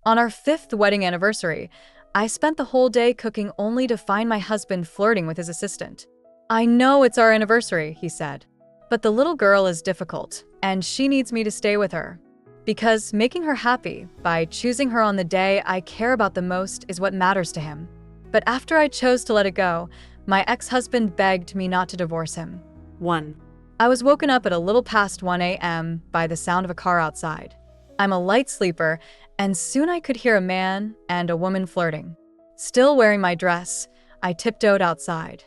On our 5th wedding anniversary, I spent the whole day cooking only to find my husband flirting with his assistant. "I know it's our anniversary," he said, "but the little girl is difficult, and she needs me to stay with her. Because making her happy by choosing her on the day I care about the most is what matters to him." But after I chose to let it go, my ex-husband begged me not to divorce him. 1. I was woken up at a little past 1 a.m. by the sound of a car outside. I'm a light sleeper, and soon I could hear a man and a woman flirting. Still wearing my dress, I tiptoed outside.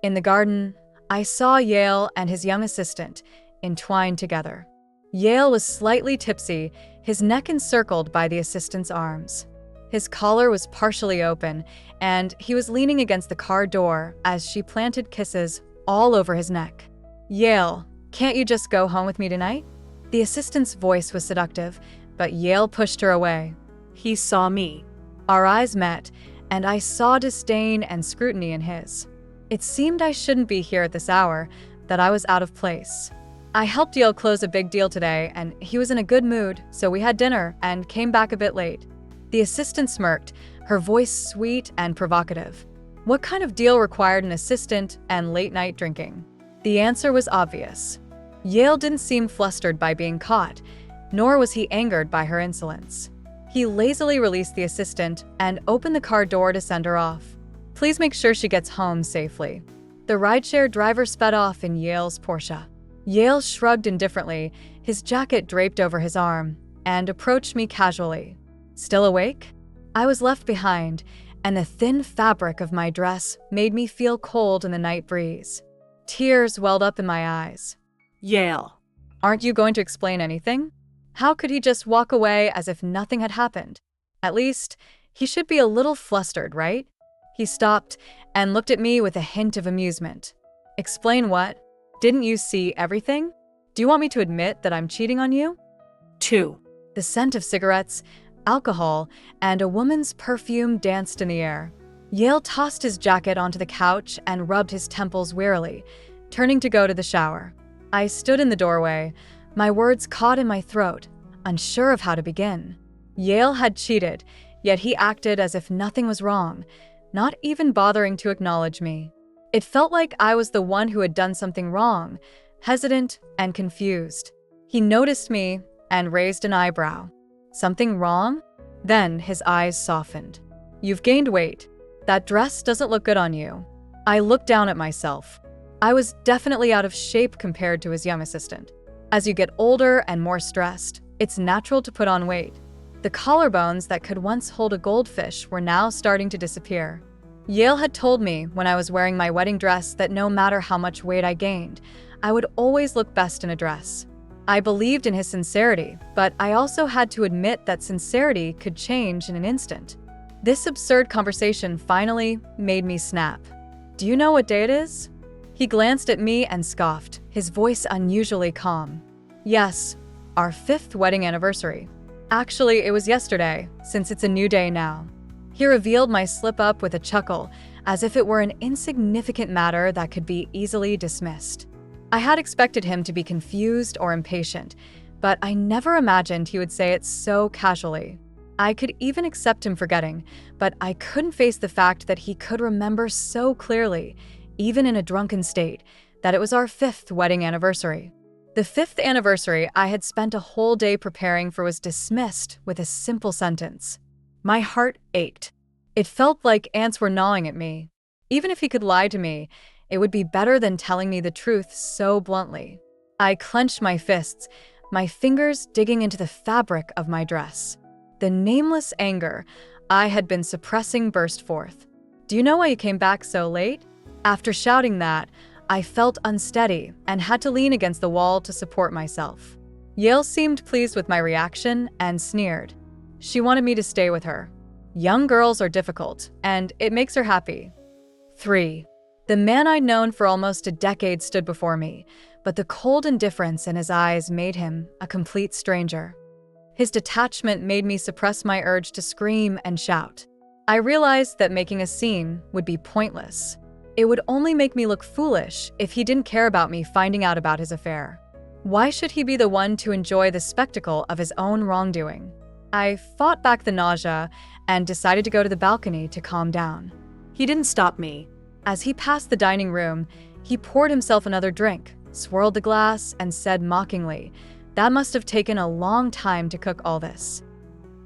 In the garden, I saw Yale and his young assistant entwined together. Yale was slightly tipsy, his neck encircled by the assistant's arms. His collar was partially open, and he was leaning against the car door as she planted kisses all over his neck. "Yale, can't you just go home with me tonight?" The assistant's voice was seductive, but Yale pushed her away. He saw me. Our eyes met, and I saw disdain and scrutiny in his. It seemed I shouldn't be here at this hour, that I was out of place. I helped Yale close a big deal today, and he was in a good mood, so we had dinner and came back a bit late. The assistant smirked, her voice sweet and provocative. What kind of deal required an assistant and late-night drinking? The answer was obvious. Yale didn't seem flustered by being caught, nor was he angered by her insolence. He lazily released the assistant and opened the car door to send her off. "Please make sure she gets home safely." The rideshare driver sped off in Yale's Porsche. Yale shrugged indifferently, his jacket draped over his arm, and approached me casually. "Still awake?" I was left behind, and the thin fabric of my dress made me feel cold in the night breeze. Tears welled up in my eyes. Yale. "Aren't you going to explain anything?" How could he just walk away as if nothing had happened? At least, he should be a little flustered, right? He stopped and looked at me with a hint of amusement. "Explain what? Didn't you see everything? Do you want me to admit that I'm cheating on you?" 2. The scent of cigarettes, alcohol, and a woman's perfume danced in the air. Yale tossed his jacket onto the couch and rubbed his temples wearily, turning to go to the shower. I stood in the doorway, my words caught in my throat, unsure of how to begin. Yale had cheated, yet he acted as if nothing was wrong, not even bothering to acknowledge me. It felt like I was the one who had done something wrong, hesitant and confused. He noticed me and raised an eyebrow. "Something wrong?" Then his eyes softened. "You've gained weight. That dress doesn't look good on you." I looked down at myself. I was definitely out of shape compared to his young assistant. As you get older and more stressed, it's natural to put on weight. The collarbones that could once hold a goldfish were now starting to disappear. Yale had told me when I was wearing my wedding dress that no matter how much weight I gained, I would always look best in a dress. I believed in his sincerity, but I also had to admit that sincerity could change in an instant. This absurd conversation finally made me snap. "Do you know what day it is?" He glanced at me and scoffed, his voice unusually calm. "Yes, our 5th wedding anniversary. Actually, it was yesterday, since it's a new day now." He revealed my slip-up with a chuckle, as if it were an insignificant matter that could be easily dismissed. I had expected him to be confused or impatient, but I never imagined he would say it so casually. I could even accept him forgetting, but I couldn't face the fact that he could remember so clearly, even in a drunken state, that it was our 5th wedding anniversary. The 5th anniversary I had spent a whole day preparing for was dismissed with a simple sentence. My heart ached. It felt like ants were gnawing at me. Even if he could lie to me, it would be better than telling me the truth so bluntly. I clenched my fists, my fingers digging into the fabric of my dress. The nameless anger I had been suppressing burst forth. "Do you know why you came back so late?" After shouting that, I felt unsteady and had to lean against the wall to support myself. Yale seemed pleased with my reaction and sneered. "She wanted me to stay with her. Young girls are difficult, and it makes her happy." 3. The man I'd known for almost a decade stood before me, but the cold indifference in his eyes made him a complete stranger. His detachment made me suppress my urge to scream and shout. I realized that making a scene would be pointless. It would only make me look foolish if he didn't care about me finding out about his affair. Why should he be the one to enjoy the spectacle of his own wrongdoing? I fought back the nausea and decided to go to the balcony to calm down. He didn't stop me. As he passed the dining room, he poured himself another drink, swirled the glass, and said mockingly, "That must have taken a long time to cook all this."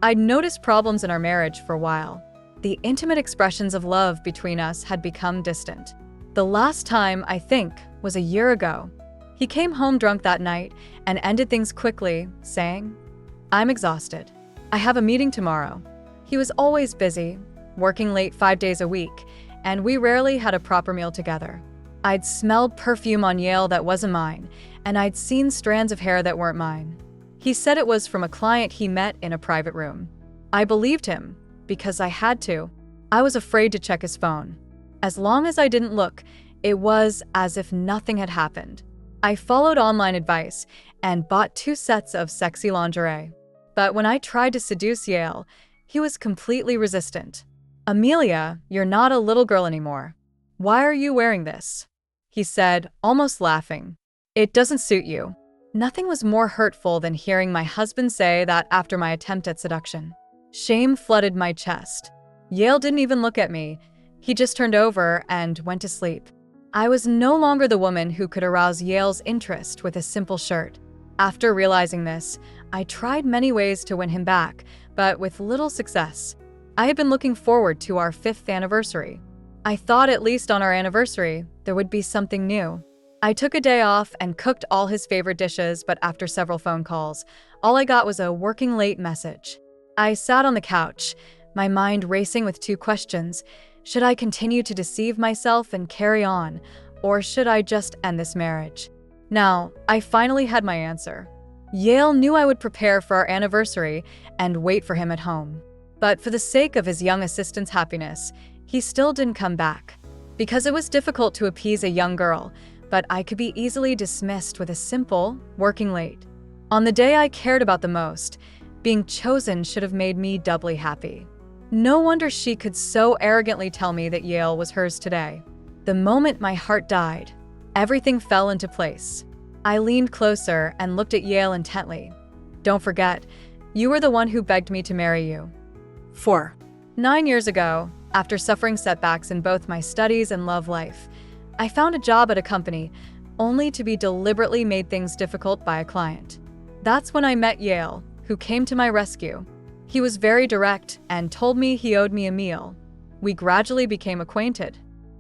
I'd noticed problems in our marriage for a while. The intimate expressions of love between us had become distant. The last time, I think, was a year ago. He came home drunk that night and ended things quickly, saying, "I'm exhausted. I have a meeting tomorrow." He was always busy, working late 5 days a week, and we rarely had a proper meal together. I'd smelled perfume on Yale that wasn't mine, and I'd seen strands of hair that weren't mine. He said it was from a client he met in a private room. I believed him, because I had to. I was afraid to check his phone. As long as I didn't look, it was as if nothing had happened. I followed online advice and bought 2 sets of sexy lingerie. But when I tried to seduce Yale, he was completely resistant. "Amelia, you're not a little girl anymore. Why are you wearing this?" he said, almost laughing. "It doesn't suit you." Nothing was more hurtful than hearing my husband say that after my attempt at seduction. Shame flooded my chest. Yale didn't even look at me. He just turned over and went to sleep. I was no longer the woman who could arouse Yale's interest with a simple shirt. After realizing this, I tried many ways to win him back, but with little success. I had been looking forward to our 5th anniversary. I thought at least on our anniversary, there would be something new. I took a day off and cooked all his favorite dishes, but after several phone calls, all I got was a working late message. I sat on the couch, my mind racing with 2 questions. Should I continue to deceive myself and carry on, or should I just end this marriage? Now, I finally had my answer. Yale knew I would prepare for our anniversary and wait for him at home. But for the sake of his young assistant's happiness, he still didn't come back. Because it was difficult to appease a young girl, but I could be easily dismissed with a simple, working late. On the day I cared about the most, being chosen should have made me doubly happy. No wonder she could so arrogantly tell me that Yale was hers today. The moment my heart died, everything fell into place. I leaned closer and looked at Yale intently. "Don't forget, you were the one who begged me to marry you." 4. 9 years ago, after suffering setbacks in both my studies and love life, I found a job at a company, only to be deliberately made things difficult by a client. That's when I met Yale, who came to my rescue. He was very direct and told me he owed me a meal. We gradually became acquainted.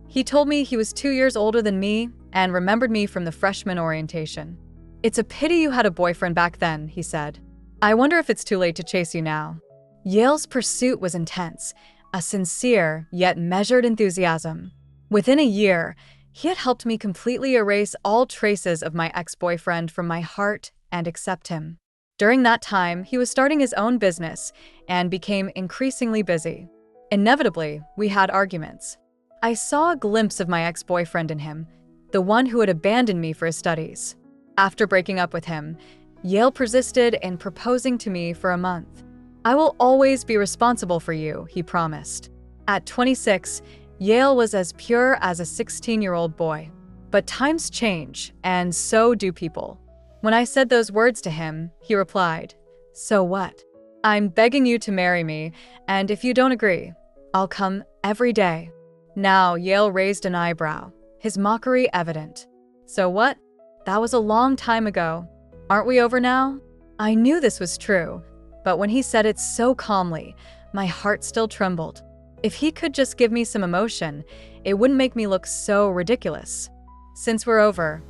He told me he was 2 years older than me and remembered me from the freshman orientation. "It's a pity you had a boyfriend back then," he said. "I wonder if it's too late to chase you now." Yale's pursuit was intense, a sincere yet measured enthusiasm. Within a year, he had helped me completely erase all traces of my ex-boyfriend from my heart and accept him. During that time, he was starting his own business and became increasingly busy. Inevitably, we had arguments. I saw a glimpse of my ex-boyfriend in him, the one who had abandoned me for his studies. After breaking up with him, Yale persisted in proposing to me for a month. "I will always be responsible for you," he promised. At 26, Yale was as pure as a 16-year-old boy. But times change, and so do people. When I said those words to him, he replied, "So what? I'm begging you to marry me, and if you don't agree, I'll come every day." Now, Yale raised an eyebrow, his mockery evident. "So what? That was a long time ago. Aren't we over now?" I knew this was true, but when he said it so calmly, my heart still trembled. If he could just give me some emotion, it wouldn't make me look so ridiculous. "Since we're over,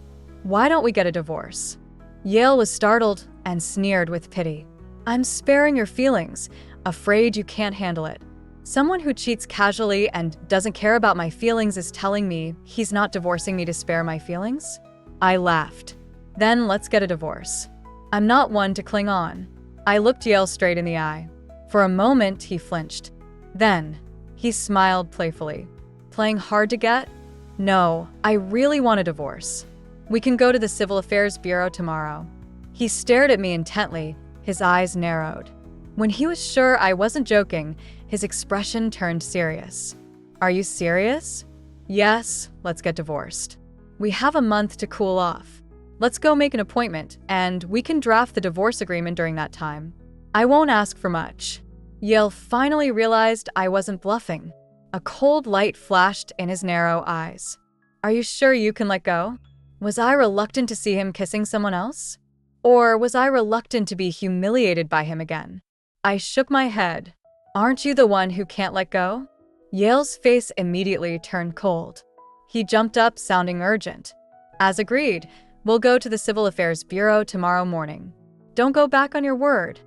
why don't we get a divorce?" Yale was startled and sneered with pity. "I'm sparing your feelings, afraid you can't handle it. Someone who cheats casually and doesn't care about my feelings is telling me he's not divorcing me to spare my feelings?" I laughed. "Then let's get a divorce. I'm not one to cling on." I looked Yale straight in the eye. For a moment, he flinched. Then, he smiled playfully. "Playing hard to get? No, I really want a divorce. We can go to the Civil Affairs Bureau tomorrow." He stared at me intently, his eyes narrowed. When he was sure I wasn't joking, his expression turned serious. "Are you serious?" "Yes, let's get divorced. We have a month to cool off. Let's go make an appointment, and we can draft the divorce agreement during that time." I won't ask for much. Yale finally realized I wasn't bluffing. A cold light flashed in his narrow eyes. Are you sure you can let go? Was I reluctant to see him kissing someone else? Or was I reluctant to be humiliated by him again? I shook my head. Aren't you the one who can't let go? Yale's face immediately turned cold. He jumped up, sounding urgent. As agreed, we'll go to the Civil Affairs Bureau tomorrow morning. Don't go back on your word.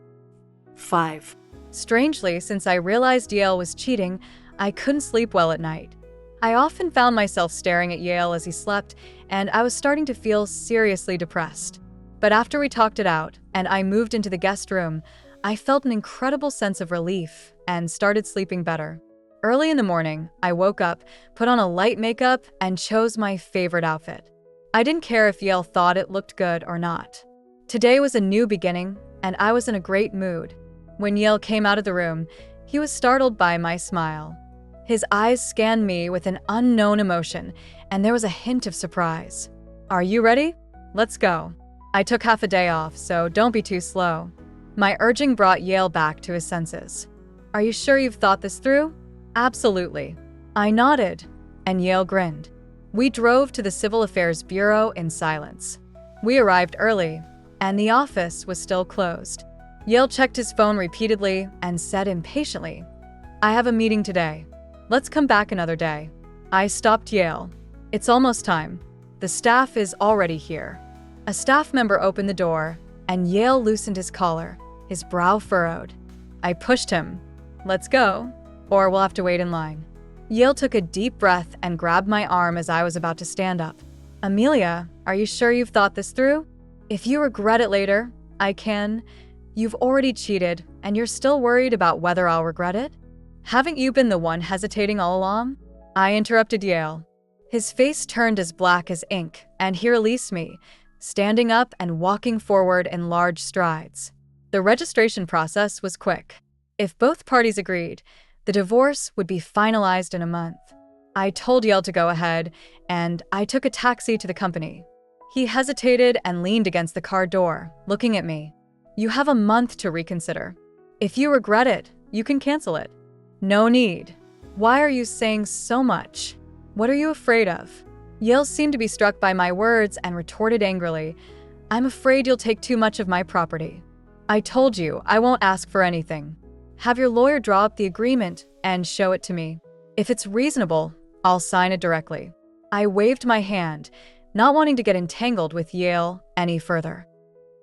5. Strangely, since I realized Yale was cheating, I couldn't sleep well at night. I often found myself staring at Yale as he slept, and I was starting to feel seriously depressed. But after we talked it out, and I moved into the guest room, I felt an incredible sense of relief and started sleeping better. Early in the morning, I woke up, put on a light makeup, and chose my favorite outfit. I didn't care if Yale thought it looked good or not. Today was a new beginning, and I was in a great mood. When Yale came out of the room, he was startled by my smile. His eyes scanned me with an unknown emotion, and there was a hint of surprise. Are you ready? Let's go. I took half a day off, so don't be too slow. My urging brought Yale back to his senses. Are you sure you've thought this through? Absolutely. I nodded, and Yale grinned. We drove to the Civil Affairs Bureau in silence. We arrived early, and the office was still closed. Yale checked his phone repeatedly and said impatiently, I have a meeting today. Let's come back another day. I stopped Yale. It's almost time. The staff is already here. A staff member opened the door, and Yale loosened his collar, his brow furrowed. I pushed him. Let's go, or we'll have to wait in line. Yale took a deep breath and grabbed my arm as I was about to stand up. Amelia, are you sure you've thought this through? If you regret it later, I can. You've already cheated, and you're still worried about whether I'll regret it? Haven't you been the one hesitating all along? I interrupted Yale. His face turned as black as ink, and he released me, standing up and walking forward in large strides. The registration process was quick. If both parties agreed, the divorce would be finalized in a month. I told Yale to go ahead, and I took a taxi to the company. He hesitated and leaned against the car door, looking at me. You have a month to reconsider. If you regret it, you can cancel it. No need. Why are you saying so much? What are you afraid of? Yale seemed to be struck by my words and retorted angrily, I'm afraid you'll take too much of my property. I told you I won't ask for anything. Have your lawyer draw up the agreement and show it to me. If it's reasonable, I'll sign it directly. I waved my hand, not wanting to get entangled with Yale any further.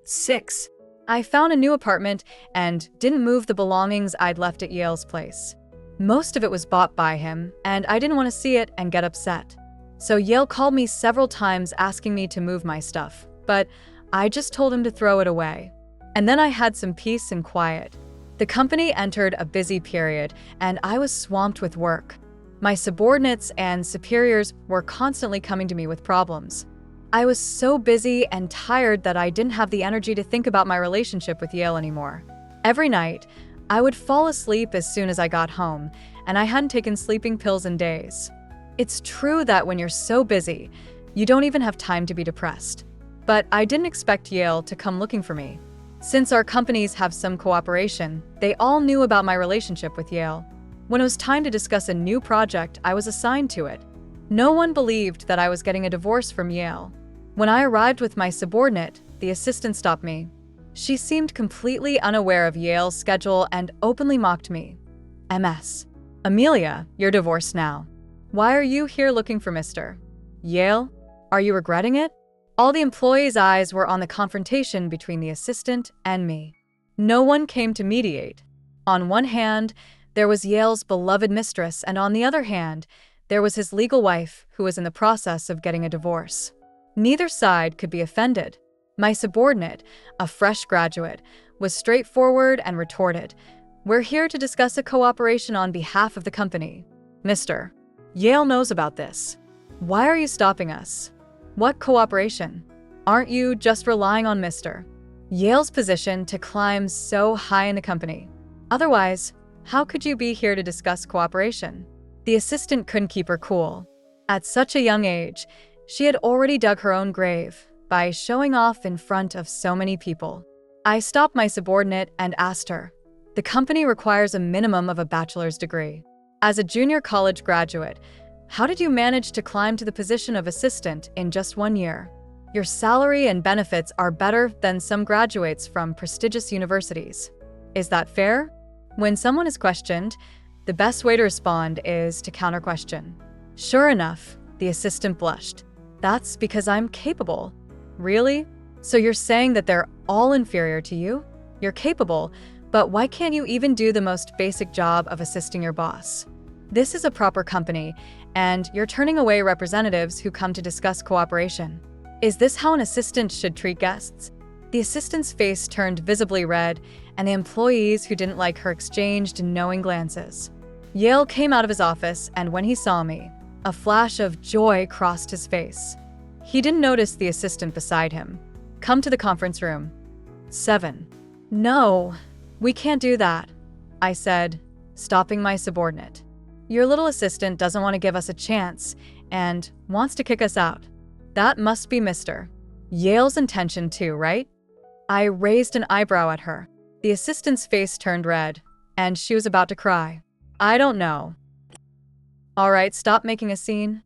6. I found a new apartment and didn't move the belongings I'd left at Yale's place. Most of it was bought by him, and I didn't want to see it and get upset. So Yale called me several times asking me to move my stuff, but I just told him to throw it away. And then I had some peace and quiet. The company entered a busy period, and I was swamped with work. My subordinates and superiors were constantly coming to me with problems. I was so busy and tired that I didn't have the energy to think about my relationship with Yale anymore. Every night, I would fall asleep as soon as I got home, and I hadn't taken sleeping pills in days. It's true that when you're so busy, you don't even have time to be depressed. But I didn't expect Yale to come looking for me. Since our companies have some cooperation, they all knew about my relationship with Yale. When it was time to discuss a new project, I was assigned to it. No one believed that I was getting a divorce from Yale. When I arrived with my subordinate, the assistant stopped me. She seemed completely unaware of Yale's schedule and openly mocked me. MS. Amelia, you're divorced now. Why are you here looking for Mr. Yale? Are you regretting it? All the employees' eyes were on the confrontation between the assistant and me. No one came to mediate. On one hand, there was Yale's beloved mistress, and on the other hand, there was his legal wife who was in the process of getting a divorce. Neither side could be offended. My subordinate, a fresh graduate, was straightforward and retorted, We're here to discuss a cooperation on behalf of the company. Mr. Yale knows about this. Why are you stopping us? What cooperation? Aren't you just relying on Mr. Yale's position to climb so high in the company? Otherwise, how could you be here to discuss cooperation? The assistant couldn't keep her cool. At such a young age, she had already dug her own grave by showing off in front of so many people. I stopped my subordinate and asked her. The company requires a minimum of a bachelor's degree. As a junior college graduate, how did you manage to climb to the position of assistant in just 1 year? Your salary and benefits are better than some graduates from prestigious universities. Is that fair? When someone is questioned, the best way to respond is to counter-question. Sure enough, the assistant blushed. That's because I'm capable. Really? So you're saying that they're all inferior to you? You're capable, but why can't you even do the most basic job of assisting your boss? This is a proper company, and you're turning away representatives who come to discuss cooperation. Is this how an assistant should treat guests? The assistant's face turned visibly red, and the employees who didn't like her exchanged knowing glances. Yale came out of his office, and when he saw me, a flash of joy crossed his face. He didn't notice the assistant beside him. Come to the conference room. 7. No, we can't do that, I said, stopping my subordinate. Your little assistant doesn't want to give us a chance and wants to kick us out. That must be Mr. Yale's intention too, right? I raised an eyebrow at her. The assistant's face turned red, and she was about to cry. I don't know. All right, stop making a scene.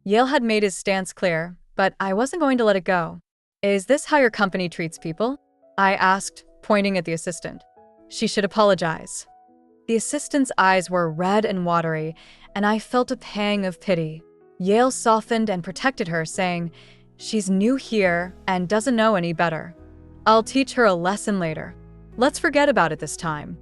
Yale had made his stance clear, but I wasn't going to let it go. Is this how your company treats people? I asked, pointing at the assistant. She should apologize. The assistant's eyes were red and watery, and I felt a pang of pity. Yale softened and protected her, saying, she's new here and doesn't know any better. I'll teach her a lesson later. Let's forget about it this time.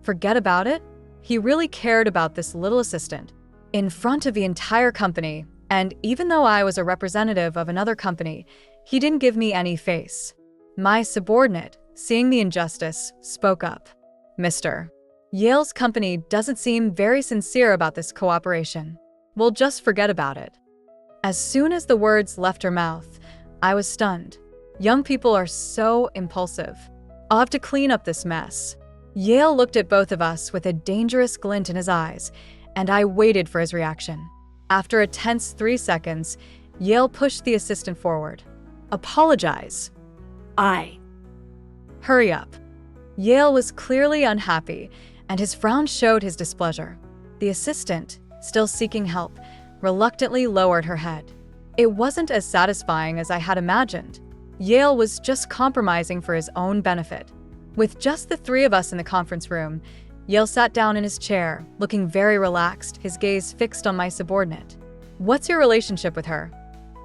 Forget about it? He really cared about this little assistant. In front of the entire company, and even though I was a representative of another company, he didn't give me any face. My subordinate, seeing the injustice, spoke up. Mr. Yale's company doesn't seem very sincere about this cooperation. We'll just forget about it. As soon as the words left her mouth, I was stunned. Young people are so impulsive. I'll have to clean up this mess. Yale looked at both of us with a dangerous glint in his eyes, and I waited for his reaction. After a tense 3 seconds, Yale pushed the assistant forward. Apologize. Hurry up. Yale was clearly unhappy, and his frown showed his displeasure. The assistant, still seeking help, reluctantly lowered her head. It wasn't as satisfying as I had imagined. Yale was just compromising for his own benefit. With just the 3 of us in the conference room, Yale sat down in his chair, looking very relaxed, his gaze fixed on my subordinate. What's your relationship with her?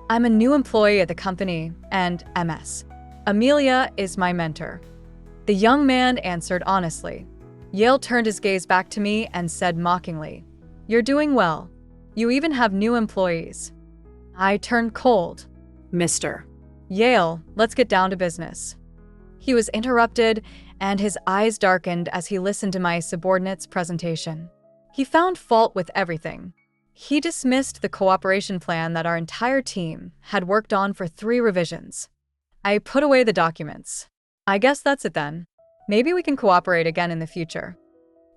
I'm a new employee at the company, and MS. Amelia is my mentor. The young man answered honestly. Yale turned his gaze back to me and said mockingly, You're doing well. You even have new employees. I turned cold. Mr. Yale, let's get down to business. He was interrupted, and his eyes darkened as he listened to my subordinate's presentation. He found fault with everything. He dismissed the cooperation plan that our entire team had worked on for 3 revisions. I put away the documents. I guess that's it then. Maybe we can cooperate again in the future.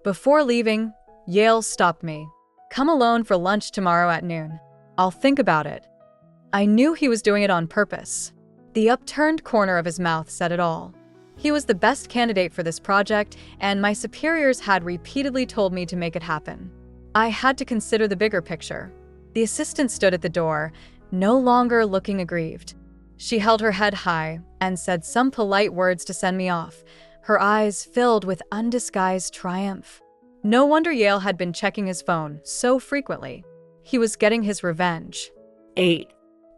Before leaving, Yale stopped me. Come alone for lunch tomorrow at noon. I'll think about it. I knew he was doing it on purpose. The upturned corner of his mouth said it all. He was the best candidate for this project, and my superiors had repeatedly told me to make it happen. I had to consider the bigger picture. The assistant stood at the door, no longer looking aggrieved. She held her head high and said some polite words to send me off, her eyes filled with undisguised triumph. No wonder Yale had been checking his phone so frequently. He was getting his revenge. 8.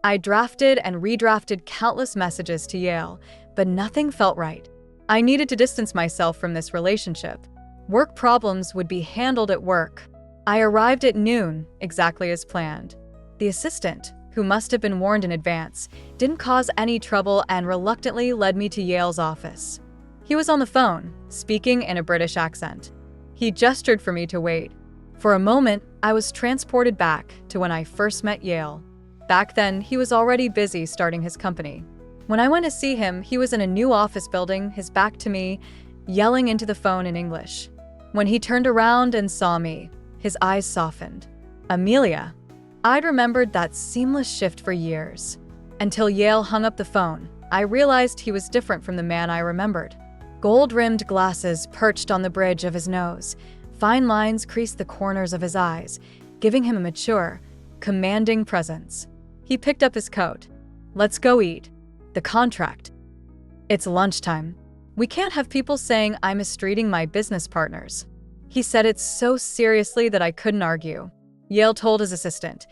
I drafted and redrafted countless messages to Yale, but nothing felt right. I needed to distance myself from this relationship. Work problems would be handled at work. I arrived at noon, exactly as planned. The assistant, who must have been warned in advance, didn't cause any trouble and reluctantly led me to Yale's office. He was on the phone, speaking in a British accent. He gestured for me to wait. For a moment, I was transported back to when I first met Yale. Back then, he was already busy starting his company. When I went to see him, he was in a new office building, his back to me, yelling into the phone in English. When he turned around and saw me, his eyes softened. Amelia. I'd remembered that seamless shift for years. Until Yale hung up the phone, I realized he was different from the man I remembered. Gold-rimmed glasses perched on the bridge of his nose. Fine lines creased the corners of his eyes, giving him a mature, commanding presence. He picked up his coat. "Let's go eat." "The contract." "It's lunchtime. We can't have people saying I'm mistreating my business partners." He said it so seriously that I couldn't argue. Yale told his assistant,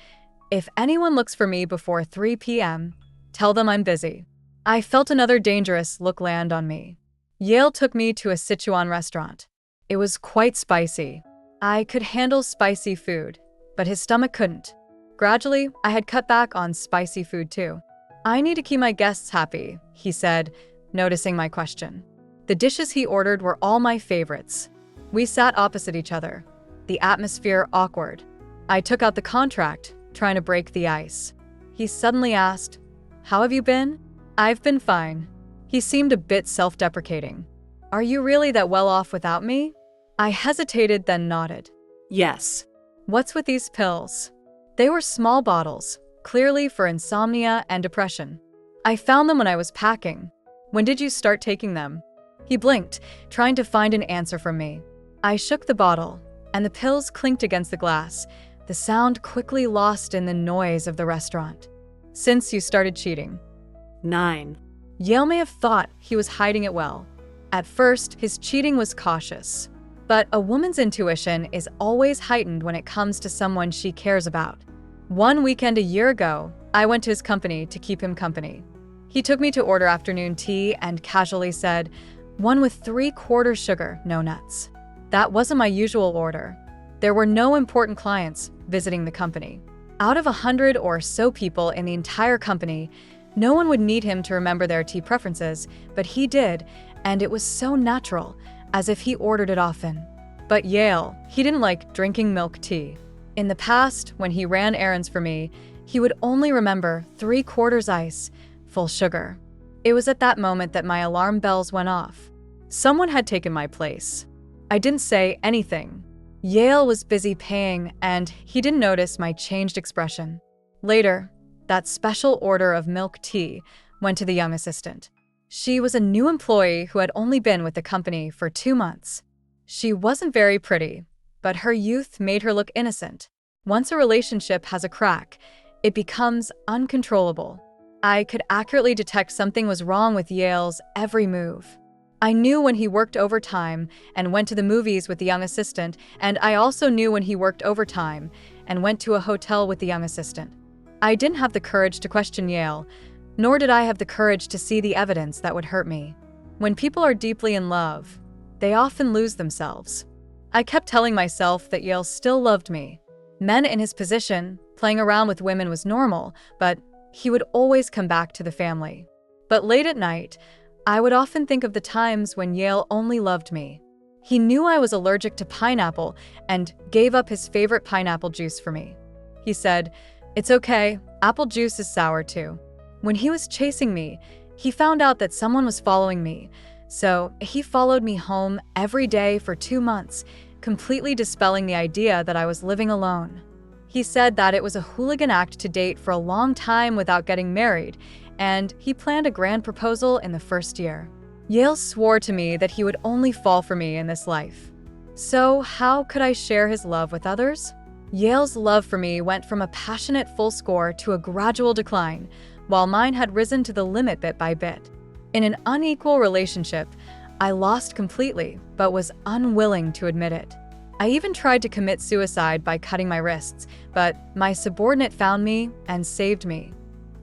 "If anyone looks for me before 3 p.m., tell them I'm busy." I felt another dangerous look land on me. Yale took me to a Sichuan restaurant. It was quite spicy. I could handle spicy food, but his stomach couldn't. Gradually, I had cut back on spicy food too. "I need to keep my guests happy," he said, noticing my question. The dishes he ordered were all my favorites. We sat opposite each other, the atmosphere awkward. I took out the contract, trying to break the ice. He suddenly asked, "How have you been?" "I've been fine." He seemed a bit self-deprecating. "Are you really that well off without me?" I hesitated, then nodded. Yes. "What's with these pills?" They were small bottles, clearly for insomnia and depression. "I found them when I was packing." "When did you start taking them?" He blinked, trying to find an answer from me. I shook the bottle, and the pills clinked against the glass, the sound quickly lost in the noise of the restaurant. "Since you started cheating." 9. Yale may have thought he was hiding it well. At first, his cheating was cautious. But a woman's intuition is always heightened when it comes to someone she cares about. One weekend a year ago, I went to his company to keep him company. He took me to order afternoon tea and casually said, "One with 3/4 sugar, no nuts." That wasn't my usual order. There were no important clients visiting the company. Out of 100 or so people in the entire company, no one would need him to remember their tea preferences, but he did, and it was so natural, as if he ordered it often. But Yale, he didn't like drinking milk tea. In the past, when he ran errands for me, he would only remember 3/4 ice, full sugar. It was at that moment that my alarm bells went off. Someone had taken my place. I didn't say anything. Yale was busy paying, and he didn't notice my changed expression. Later, that special order of milk tea went to the young assistant. She was a new employee who had only been with the company for 2 months. She wasn't very pretty, but her youth made her look innocent. Once a relationship has a crack, it becomes uncontrollable. I could accurately detect something was wrong with Yale's every move. I knew when he worked overtime and went to the movies with the young assistant, and I also knew when he worked overtime and went to a hotel with the young assistant. I didn't have the courage to question Yale, nor did I have the courage to see the evidence that would hurt me. When people are deeply in love, they often lose themselves. I kept telling myself that Yale still loved me. Men in his position, playing around with women was normal, but he would always come back to the family. But late at night, I would often think of the times when Yale only loved me. He knew I was allergic to pineapple and gave up his favorite pineapple juice for me. He said, "It's okay, apple juice is sour too." When he was chasing me, he found out that someone was following me, so he followed me home every day for 2 months, completely dispelling the idea that I was living alone. He said that it was a hooligan act to date for a long time without getting married, and he planned a grand proposal in the first year. Yale swore to me that he would only fall for me in this life. So how could I share his love with others? Yale's love for me went from a passionate full score to a gradual decline, while mine had risen to the limit bit by bit. In an unequal relationship, I lost completely, but was unwilling to admit it. I even tried to commit suicide by cutting my wrists, but my subordinate found me and saved me.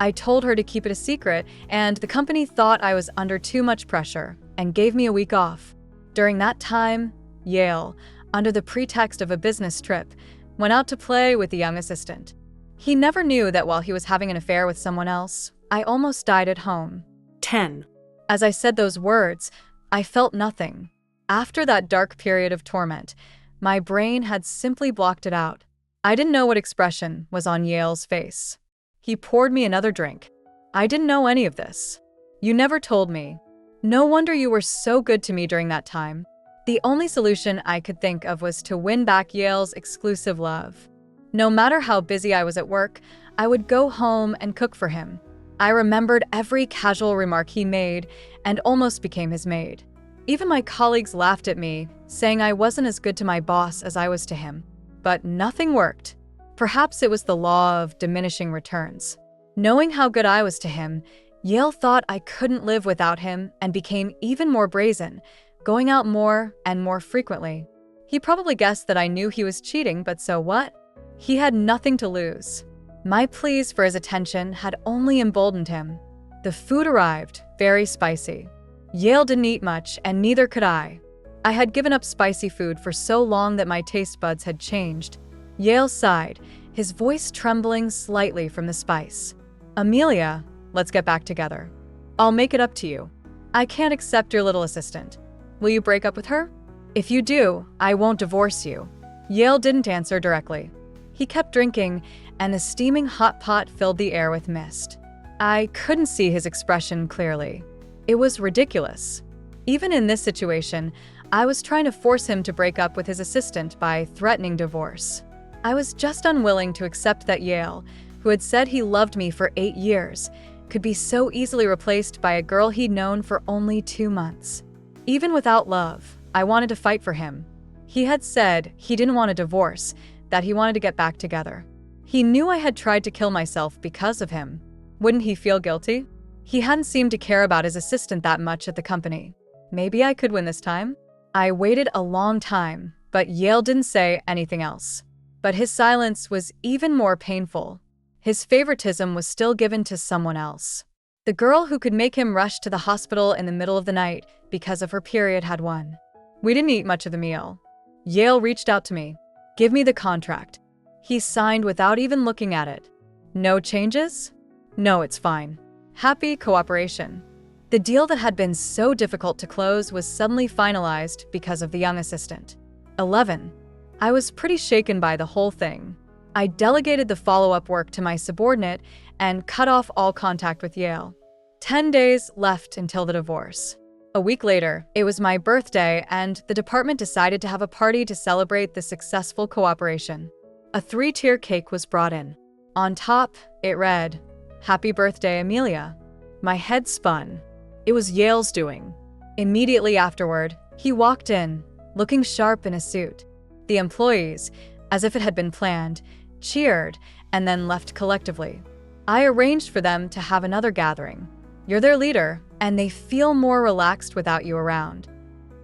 I told her to keep it a secret, and the company thought I was under too much pressure and gave me a week off. During that time, Yale, under the pretext of a business trip, went out to play with the young assistant. He never knew that while he was having an affair with someone else, I almost died at home. 10. As I said those words, I felt nothing. After that dark period of torment, my brain had simply blocked it out. I didn't know what expression was on Yale's face. He poured me another drink. "I didn't know any of this. You never told me. No wonder you were so good to me during that time." The only solution I could think of was to win back Yale's exclusive love. No matter how busy I was at work, I would go home and cook for him. I remembered every casual remark he made and almost became his maid. Even my colleagues laughed at me, saying I wasn't as good to my boss as I was to him. But nothing worked. Perhaps it was the law of diminishing returns. Knowing how good I was to him, Yale thought I couldn't live without him and became even more brazen, going out more and more frequently. He probably guessed that I knew he was cheating, but so what? He had nothing to lose. My pleas for his attention had only emboldened him. The food arrived, very spicy. Yale didn't eat much, and neither could I. I had given up spicy food for so long that my taste buds had changed. Yale sighed, his voice trembling slightly from the spice. Amelia, let's get back together. I'll make it up to you. I can't accept your little assistant. Will you break up with her? If you do, I won't divorce you. Yale didn't answer directly. He kept drinking, and the steaming hot pot filled the air with mist. I couldn't see his expression clearly. It was ridiculous. Even in this situation, I was trying to force him to break up with his assistant by threatening divorce. I was just unwilling to accept that Yale, who had said he loved me for 8 years, could be so easily replaced by a girl he'd known for only 2 months. Even without love, I wanted to fight for him. He had said he didn't want a divorce, that he wanted to get back together. He knew I had tried to kill myself because of him. Wouldn't he feel guilty? He hadn't seemed to care about his assistant that much at the company. Maybe I could win this time? I waited a long time, but Yale didn't say anything else. But his silence was even more painful. His favoritism was still given to someone else. The girl who could make him rush to the hospital in the middle of the night because of her period had won. We didn't eat much of the meal. Yale reached out to me. Give me the contract. He signed without even looking at it. No changes? No, it's fine. Happy cooperation. The deal that had been so difficult to close was suddenly finalized because of the young assistant. 11. I was pretty shaken by the whole thing. I delegated the follow-up work to my subordinate and cut off all contact with Yale. 10 days left until the divorce. A week later, it was my birthday, and the department decided to have a party to celebrate the successful cooperation. A 3-tier cake was brought in. On top, it read, "Happy birthday, Amelia." My head spun. It was Yale's doing. Immediately afterward, he walked in, looking sharp in a suit. The employees, as if it had been planned, cheered and then left collectively. I arranged for them to have another gathering. You're their leader, and they feel more relaxed without you around.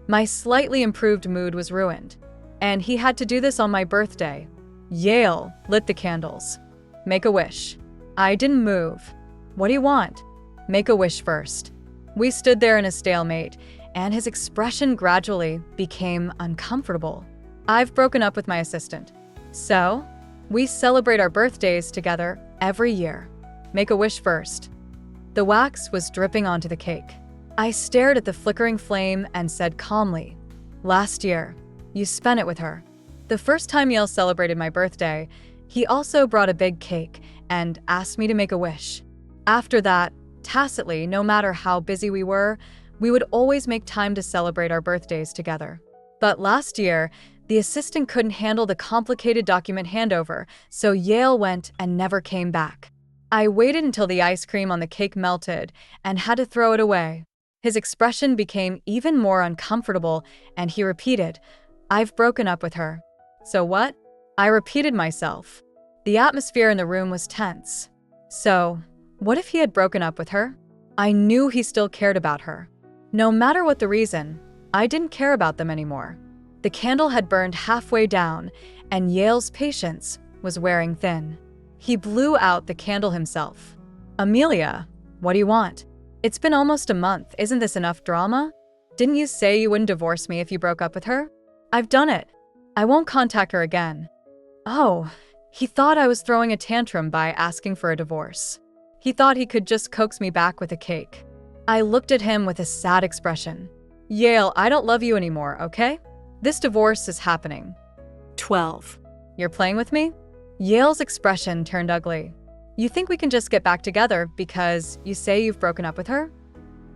My slightly improved mood was ruined, and he had to do this on my birthday. Yale lit the candles. Make a wish. I didn't move. What do you want? Make a wish first. We stood there in a stalemate, and his expression gradually became uncomfortable. I've broken up with my assistant. So, we celebrate our birthdays together every year. Make a wish first. The wax was dripping onto the cake. I stared at the flickering flame and said calmly, "Last year, you spent it with her." The first time Yale celebrated my birthday, he also brought a big cake and asked me to make a wish. After that, tacitly, no matter how busy we would always make time to celebrate our birthdays together. But last year, the assistant couldn't handle the complicated document handover, so Yale went and never came back. I waited until the ice cream on the cake melted and had to throw it away. His expression became even more uncomfortable, and he repeated, "I've broken up with her." So what? I repeated myself. The atmosphere in the room was tense. So, what if he had broken up with her? I knew he still cared about her. No matter what the reason, I didn't care about them anymore. The candle had burned halfway down, and Yale's patience was wearing thin. He blew out the candle himself. "Amelia, what do you want? It's been almost a month. Isn't this enough drama? Didn't you say you wouldn't divorce me if you broke up with her? I've done it. I won't contact her again." Oh, he thought I was throwing a tantrum by asking for a divorce. He thought he could just coax me back with a cake. I looked at him with a sad expression. "Yale, I don't love you anymore, okay? This divorce is happening." 12. You're playing with me? Yale's expression turned ugly. You think we can just get back together because you say you've broken up with her?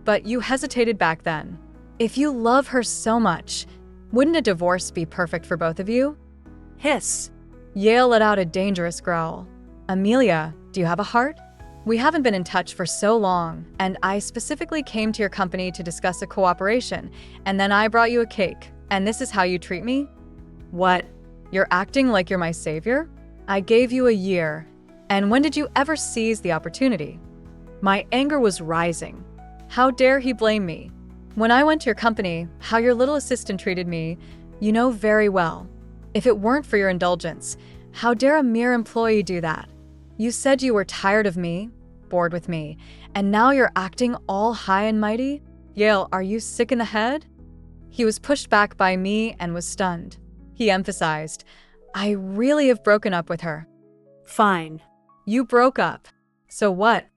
But you hesitated back then. If you love her so much, wouldn't a divorce be perfect for both of you? Hiss. Yale let out a dangerous growl. "Amelia, do you have a heart? We haven't been in touch for so long, and I specifically came to your company to discuss a cooperation, and then I brought you a cake, and this is how you treat me? What? You're acting like you're my savior? I gave you a year, and when did you ever seize the opportunity? My anger was rising. How dare he blame me? When I went to your company, how your little assistant treated me, you know very well. If it weren't for your indulgence, how dare a mere employee do that? You said you were tired of me, bored with me, and now you're acting all high and mighty? Yale, are you sick in the head? He was pushed back by me and was stunned. He emphasized, I really have broken up with her. Fine. You broke up. So what?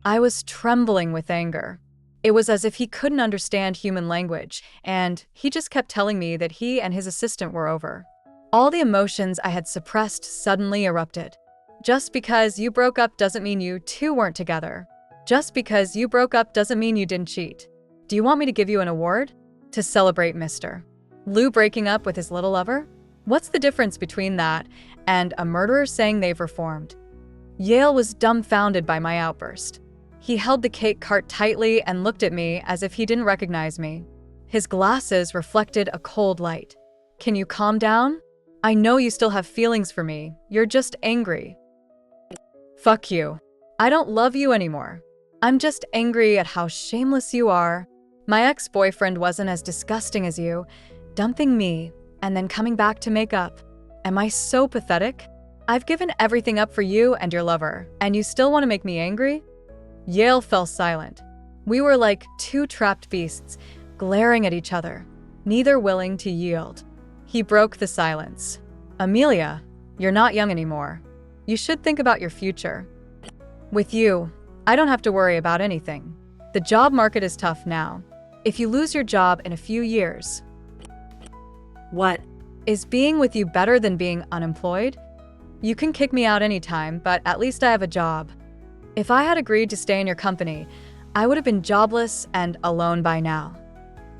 I was trembling with anger. It was as if he couldn't understand human language, and he just kept telling me that he and his assistant were over. All the emotions I had suppressed suddenly erupted. Just because you broke up doesn't mean you two weren't together. Just because you broke up doesn't mean you didn't cheat. Do you want me to give you an award? To celebrate Mr. Lou breaking up with his little lover? What's the difference between that and a murderer saying they've reformed? Yale was dumbfounded by my outburst. He held the cake cart tightly and looked at me as if he didn't recognize me. His glasses reflected a cold light. Can you calm down? I know you still have feelings for me. You're just angry. Fuck you. I don't love you anymore. I'm just angry at how shameless you are. My ex-boyfriend wasn't as disgusting as you, dumping me and then coming back to make up. Am I so pathetic? I've given everything up for you and your lover, and you still want to make me angry? Yale fell silent. We were like two trapped beasts, glaring at each other, neither willing to yield. He broke the silence. Amelia, you're not young anymore. You should think about your future. With you, I don't have to worry about anything. The job market is tough now. If you lose your job in a few years, What? is being with you better than being unemployed? You can kick me out anytime, but at least I have a job. If I had agreed to stay in your company, I would have been jobless and alone by now.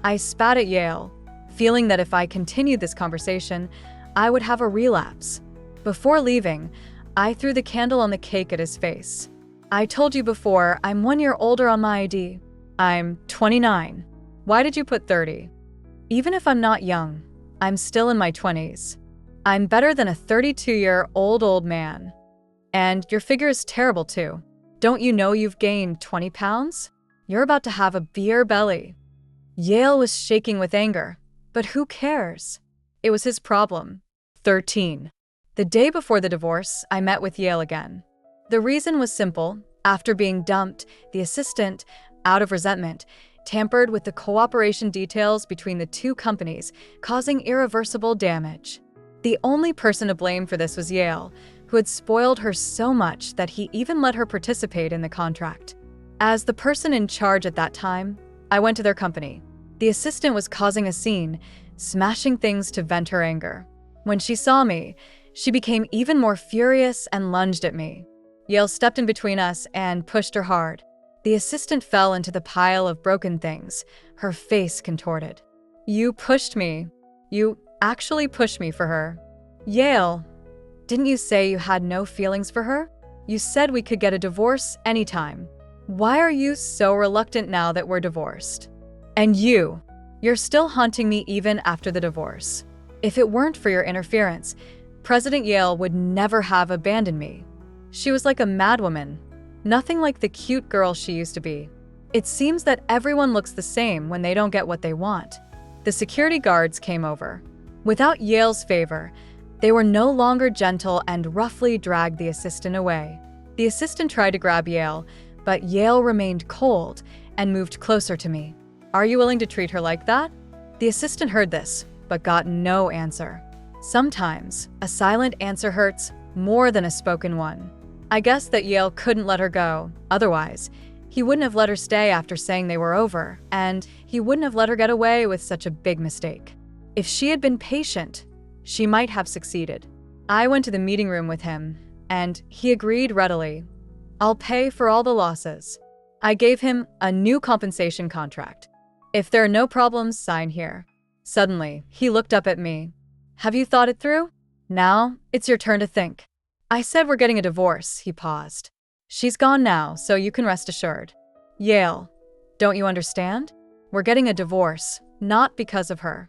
I spat at Yale, feeling that if I continued this conversation, I would have a relapse. Before leaving, I threw the candle on the cake at his face. I told you before, I'm 1 year older on my ID. I'm 29. Why did you put 30? Even if I'm not young, I'm still in my 20s. I'm better than a 32-year-old old man. And your figure is terrible too. Don't you know you've gained 20 pounds? You're about to have a beer belly. Yale was shaking with anger, but who cares? It was his problem. 13. The day before the divorce, I met with Yale again. The reason was simple. After being dumped, the assistant, out of resentment, tampered with the cooperation details between the two companies, causing irreversible damage. The only person to blame for this was Yale, who had spoiled her so much that he even let her participate in the contract. As the person in charge at that time, I went to their company. The assistant was causing a scene, smashing things to vent her anger. When she saw me, she became even more furious and lunged at me. Yale stepped in between us and pushed her hard. The assistant fell into the pile of broken things, her face contorted. You pushed me. You actually pushed me for her. Yale, didn't you say you had no feelings for her? You said we could get a divorce anytime. Why are you so reluctant now that we're divorced? And you're still haunting me even after the divorce. If it weren't for your interference, President Yale would never have abandoned me. She was like a madwoman, nothing like the cute girl she used to be. It seems that everyone looks the same when they don't get what they want. The security guards came over. Without Yale's favor, they were no longer gentle and roughly dragged the assistant away. The assistant tried to grab Yale, but Yale remained cold and moved closer to me. Are you willing to treat her like that? The assistant heard this, but got no answer. Sometimes, a silent answer hurts more than a spoken one. I guess that Yale couldn't let her go. Otherwise, he wouldn't have let her stay after saying they were over, and he wouldn't have let her get away with such a big mistake. If she had been patient, she might have succeeded. I went to the meeting room with him, and he agreed readily. I'll pay for all the losses. I gave him a new compensation contract. If there are no problems, sign here. Suddenly, he looked up at me. Have you thought it through? Now, it's your turn to think. I said we're getting a divorce, he paused. She's gone now, so you can rest assured. Yale, don't you understand? We're getting a divorce, not because of her.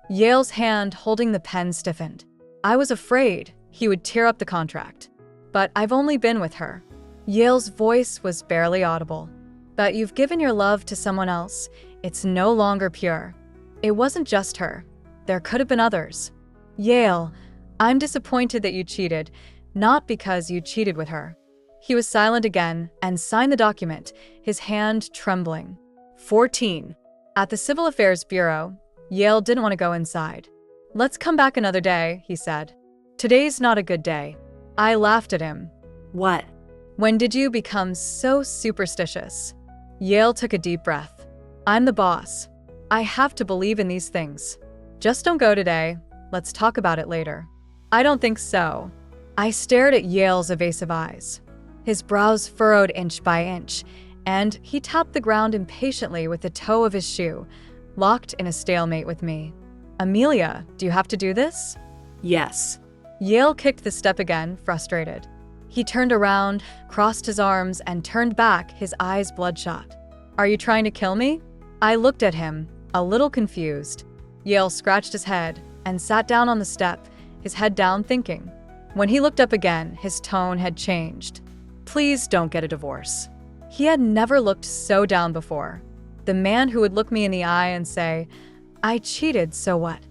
Yale's hand holding the pen stiffened. I was afraid he would tear up the contract. But I've only been with her. Yale's voice was barely audible. But you've given your love to someone else. It's no longer pure. It wasn't just her. There could have been others. Yale, I'm disappointed that you cheated, not because you cheated with her. He was silent again and signed the document, his hand trembling. 14. At the Civil Affairs Bureau, Yale didn't want to go inside. Let's come back another day, he said. Today's not a good day. I laughed at him. What? When did you become so superstitious? Yale took a deep breath. I'm the boss. I have to believe in these things. Just don't go today. Let's talk about it later. I don't think so. I stared at Yale's evasive eyes. His brows furrowed inch by inch, and he tapped the ground impatiently with the toe of his shoe, locked in a stalemate with me. Amelia, do you have to do this? Yes. Yale kicked the step again, frustrated. He turned around, crossed his arms, and turned back, his eyes bloodshot. Are you trying to kill me? I looked at him, a little confused. Yale scratched his head and sat down on the step, his head down, thinking. When he looked up again, his tone had changed. Please don't get a divorce. He had never looked so down before. The man who would look me in the eye and say, I cheated, so what?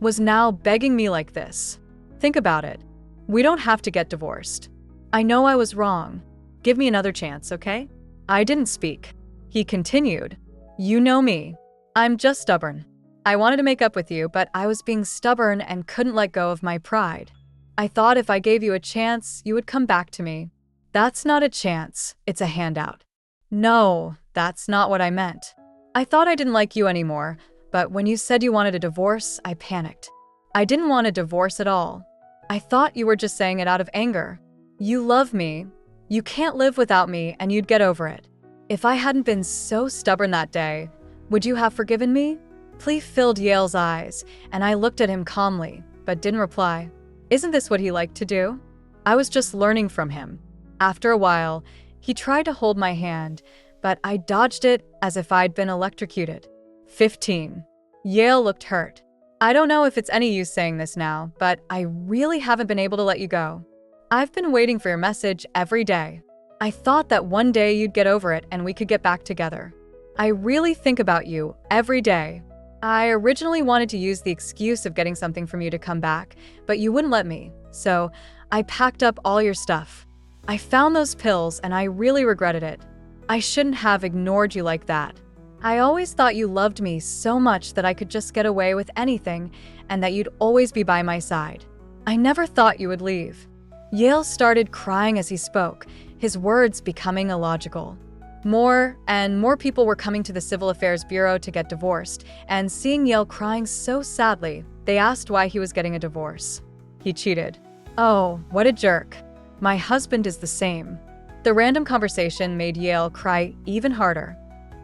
Was now begging me like this. Think about it. We don't have to get divorced. I know I was wrong. Give me another chance, okay? I didn't speak. He continued. You know me. I'm just stubborn. I wanted to make up with you, but I was being stubborn and couldn't let go of my pride. I thought if I gave you a chance, you would come back to me. That's not a chance. It's a handout. No, that's not what I meant. I thought I didn't like you anymore, but when you said you wanted a divorce, I panicked. I didn't want a divorce at all. I thought you were just saying it out of anger. You love me. You can't live without me, and you'd get over it. If I hadn't been so stubborn that day, would you have forgiven me? Plea filled Yale's eyes, and I looked at him calmly, but didn't reply. Isn't this what he liked to do? I was just learning from him. After a while, he tried to hold my hand, but I dodged it as if I'd been electrocuted. 15. Yale looked hurt. I don't know if it's any use saying this now, but I really haven't been able to let you go. I've been waiting for your message every day. I thought that one day you'd get over it and we could get back together. I really think about you every day. I originally wanted to use the excuse of getting something from you to come back, but you wouldn't let me, so I packed up all your stuff. I found those pills and I really regretted it. I shouldn't have ignored you like that. I always thought you loved me so much that I could just get away with anything and that you'd always be by my side. I never thought you would leave. Yale started crying as he spoke, his words becoming illogical. More and more people were coming to the Civil Affairs Bureau to get divorced, and seeing Yale crying so sadly, they asked why he was getting a divorce. He cheated. Oh, what a jerk. My husband is the same. The random conversation made Yale cry even harder.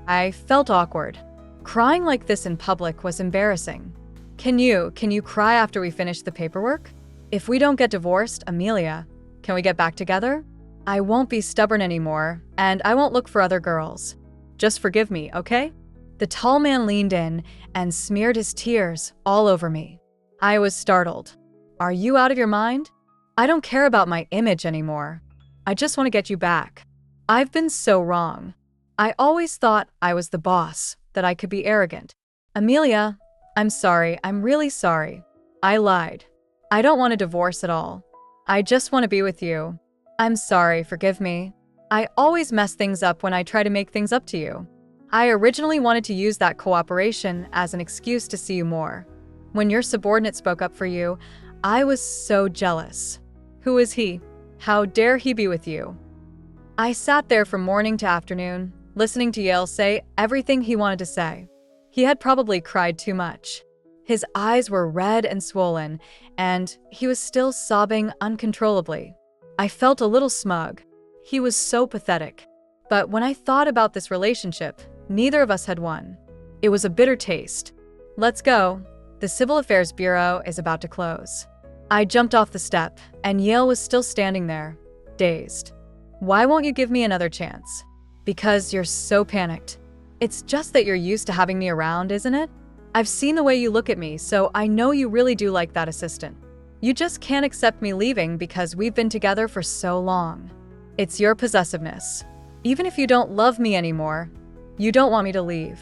I felt awkward. Crying like this in public was embarrassing. Can you cry after we finish the paperwork? If we don't get divorced, Amelia, can we get back together? I won't be stubborn anymore, and I won't look for other girls. Just forgive me, okay? The tall man leaned in and smeared his tears all over me. I was startled. Are you out of your mind? I don't care about my image anymore. I just want to get you back. I've been so wrong. I always thought I was the boss, that I could be arrogant. Amelia, I'm sorry. I'm really sorry. I lied. I don't want a divorce at all. I just want to be with you. I'm sorry, forgive me. I always mess things up when I try to make things up to you. I originally wanted to use that cooperation as an excuse to see you more. When your subordinate spoke up for you, I was so jealous. Who is he? How dare he be with you? I sat there from morning to afternoon, listening to Yale say everything he wanted to say. He had probably cried too much. His eyes were red and swollen, and he was still sobbing uncontrollably. I felt a little smug. He was so pathetic. But when I thought about this relationship, neither of us had won. It was a bitter taste. Let's go. The Civil Affairs Bureau is about to close. I jumped off the step, and Yale was still standing there, dazed. Why won't you give me another chance? Because you're so panicked. It's just that you're used to having me around, isn't it? I've seen the way you look at me, so I know you really do like that assistant. You just can't accept me leaving because we've been together for so long. It's your possessiveness. Even if you don't love me anymore, you don't want me to leave.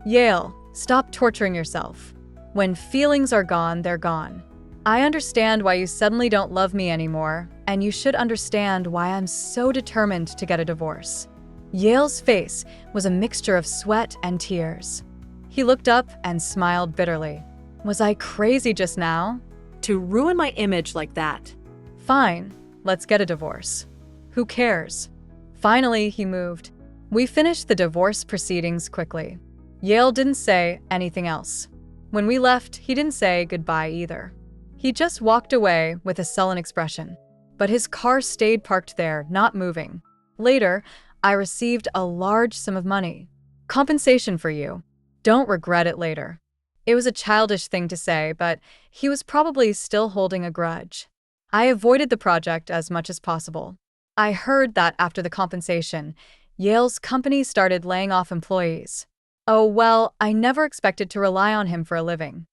Yale, stop torturing yourself. When feelings are gone, they're gone. I understand why you suddenly don't love me anymore, and you should understand why I'm so determined to get a divorce. Yale's face was a mixture of sweat and tears. He looked up and smiled bitterly. Was I crazy just now? To ruin my image like that. Fine, let's get a divorce. Who cares? Finally, he moved. We finished the divorce proceedings quickly. Yale didn't say anything else. When we left, he didn't say goodbye either. He just walked away with a sullen expression. But his car stayed parked there, not moving. Later, I received a large sum of money. Compensation for you. Don't regret it later. It was a childish thing to say, but he was probably still holding a grudge. I avoided the project as much as possible. I heard that after the compensation, Yale's company started laying off employees. Oh, well, I never expected to rely on him for a living.